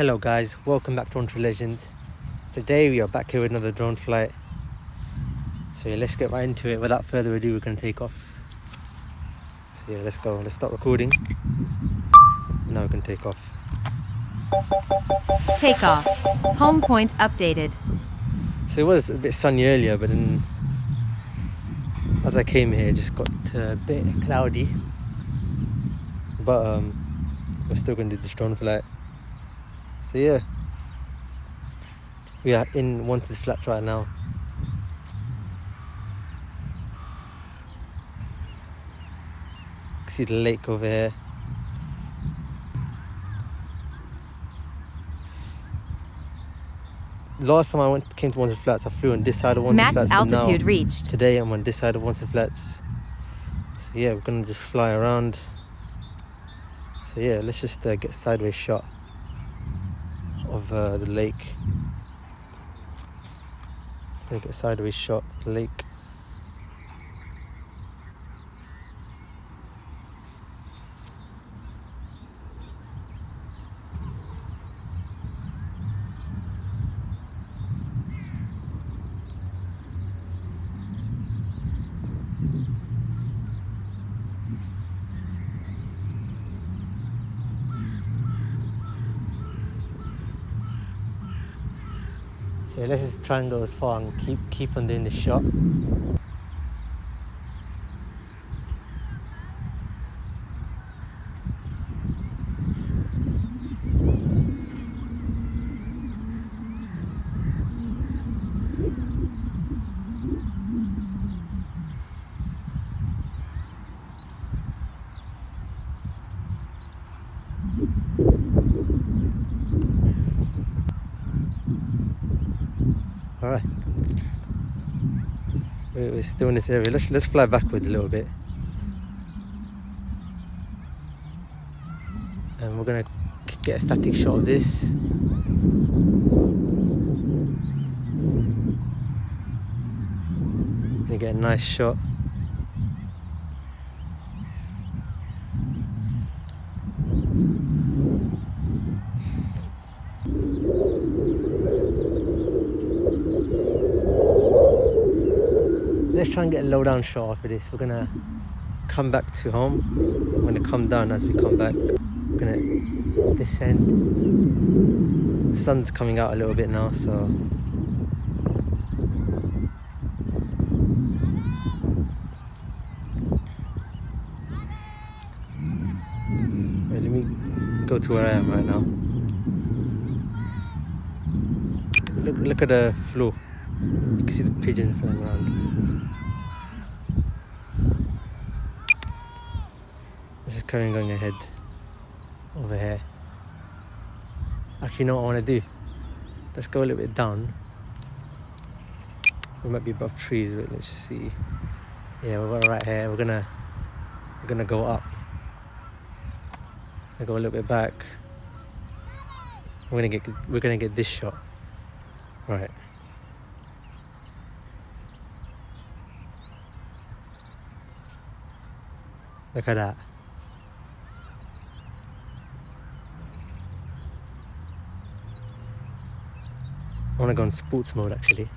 Hello guys, welcome back to Drone Legends. Today we are back here with another drone flight. So yeah, let's get right into it. Without further ado, we're going to take off. So yeah, let's go. Let's start recording. Now we can take off. Take off. Home point updated. So it was a bit sunny earlier, but then as I came here, it just got a bit cloudy. But we're still going to do this drone flight. So yeah, we are in Wanstead flats right now. You can see the lake over here. Last time I came to Wanstead flats, I flew on this side of Wanstead flats. Max altitude but now, reached. Today I'm on this side of Wanstead flats. So yeah, we're gonna just fly around. So yeah, let's just get a sideways shot of the lake. Gonna get a sideways shot of the lake. So let's just try and go as far and keep on doing this shot. Alright, we're still in this area. Let's fly backwards a little bit, and we're gonna get a static shot of this. Gonna get a nice shot. Let's try and get a low down shot after this. We're gonna come back to home. We're gonna come down as we come back. We're gonna descend. The sun's coming out a little bit now, so wait, let me go to where I am right now. Look at the floor. You can see the pigeons flying around. Let's just carry on going ahead over here. Actually, you know what I want to do? Let's go a little bit down. We might be above trees, but let's just see. Yeah, we're right here. We're gonna go up. I go a little bit back. We're gonna get this shot. Right. Look at that. I want to go in sports mode actually.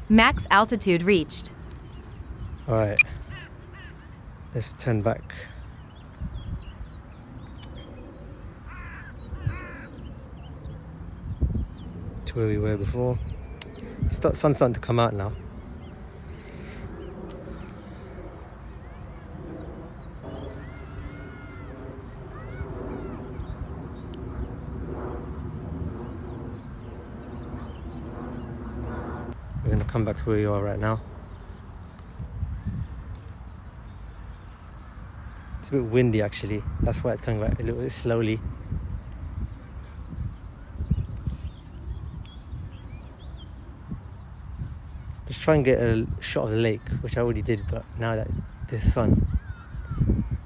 Max altitude reached. Alright. Let's turn back. To where we were before. Sun's starting to come out now. We're going to come back to where we are right now. It's a bit windy actually, that's why it's coming back a little bit slowly. Let's try and get a shot of the lake, which I already did, but now that there's sun,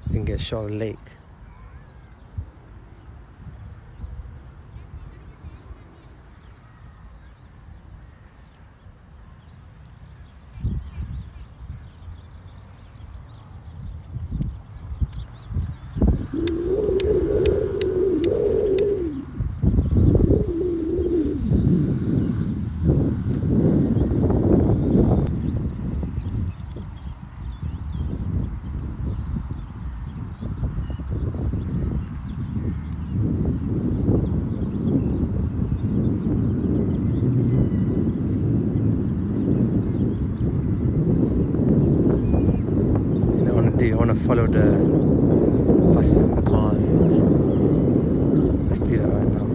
we can get a shot of the lake. I want to follow the buses and the cars. Let's do that right now.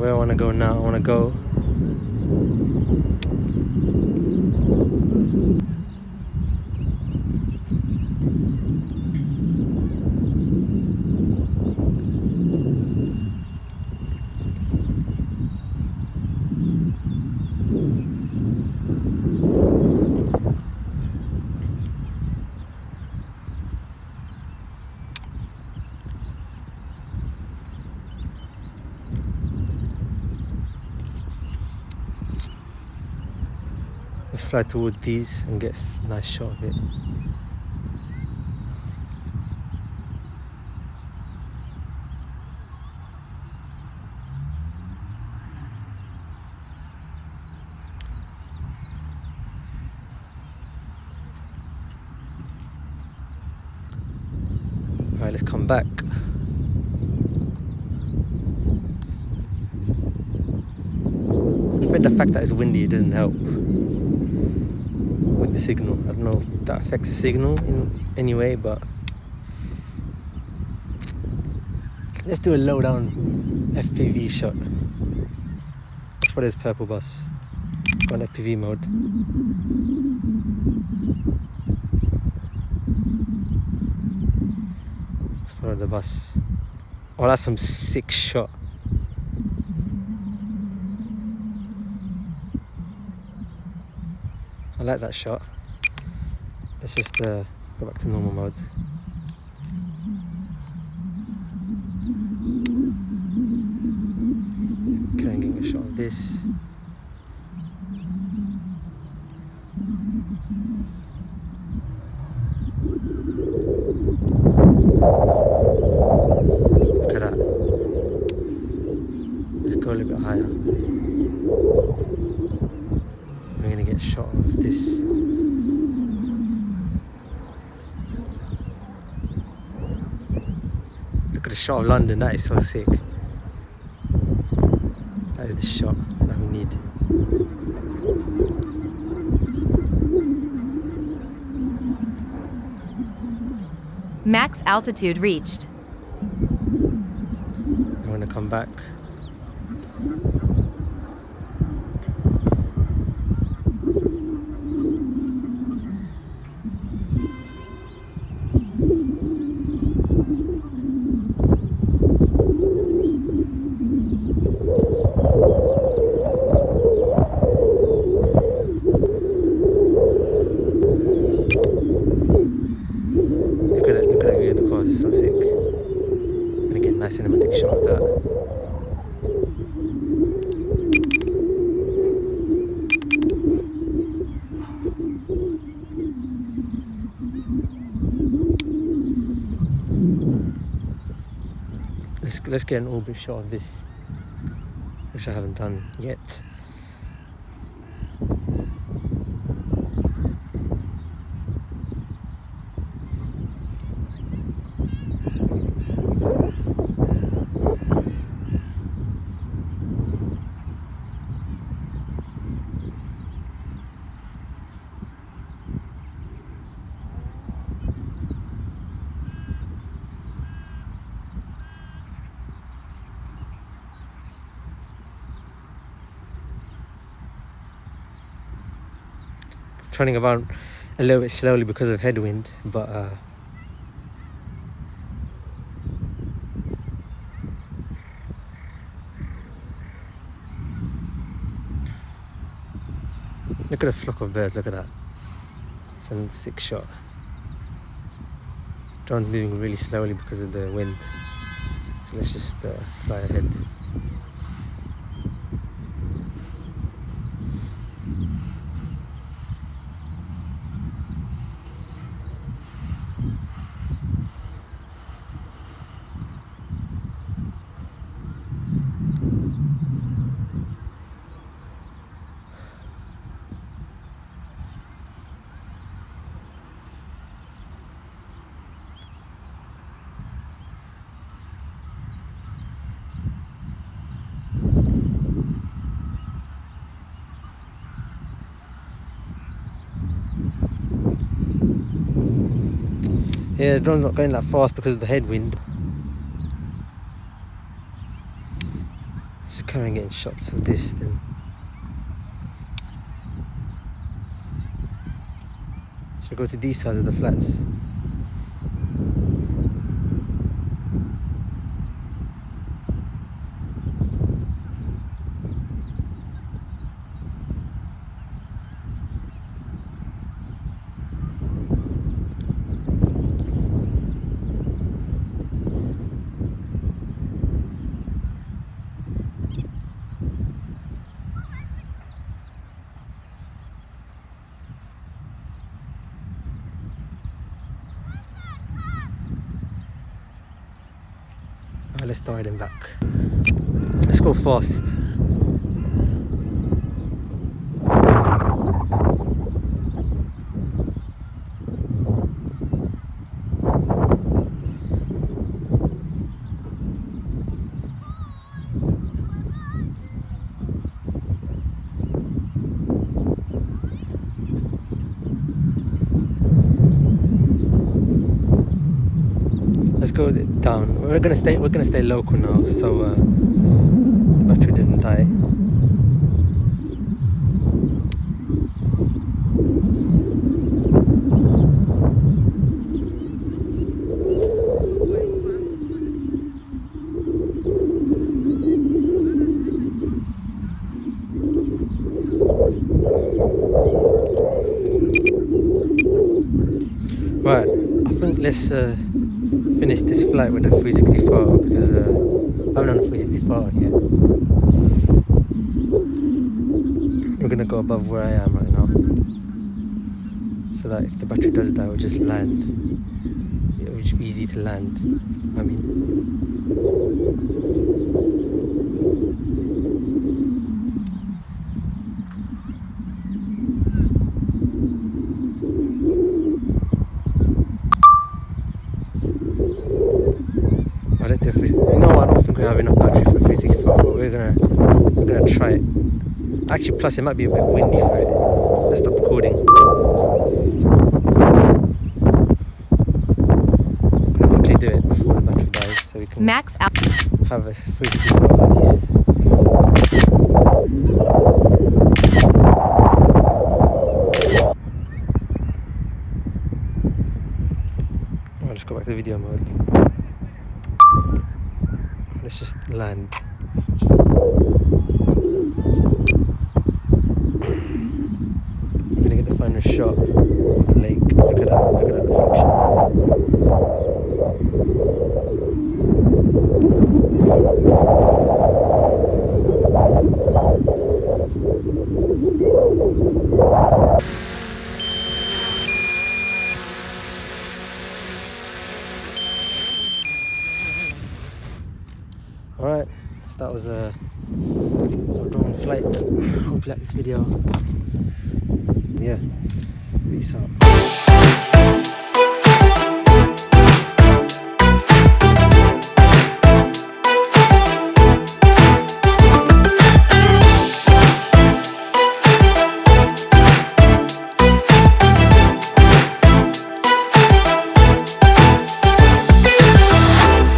Where I want to go now, I want to go let's fly towards these and get a nice shot of it. Alright, let's come back. I think the fact that it's windy doesn't help with the signal. I don't know if that affects the signal in any way, but let's do a low down FPV shot. That's for this purple bus. Go on FPV mode. Let's follow the bus. Oh, that's some sick shot. I like that shot. Let's just go back to normal mode. Just carry on getting a shot of this. Look at that. Let's go a little bit higher. We're going to get a shot of this. Look at the shot of London, that is so sick. That is the shot that we need. Max altitude reached. I'm going to come back. Look at that view of the cars, it's so sick. I'm gonna get a nice cinematic shot of that. Let's get an orbit shot of this, which I haven't done yet. turning around a little bit slowly because of headwind, but look at the flock of birds, look at that. It's a sick shot. Drone's moving really slowly because of the wind. So let's just fly ahead. Yeah, the drone's not going that fast because of the headwind. Just carrying getting shots of this then. Should I go to these sides of the flats? Alright, let's start heading back. Let's go fast. Let's go down. We're gonna stay local now, so the battery doesn't die. Right, I think let's finish this flight with a 364 because I haven't done a 364 yet. We're gonna go above where I am right now, so that if the battery does die, we'll just land. It'll just be easy to land. I mean. I don't think we have enough battery for 364, but we're gonna try it. Actually, plus it might be a bit windy for it. Let's stop recording. I'm gonna quickly do it before the battery dies, so we can Max out. have a 364 at least. Alright, let's go back to video mode. Let's just land. We're gonna get the final shot of the lake. Look at that reflection. Alright, so that was a drone flight. Hope you like this video. Yeah, peace out.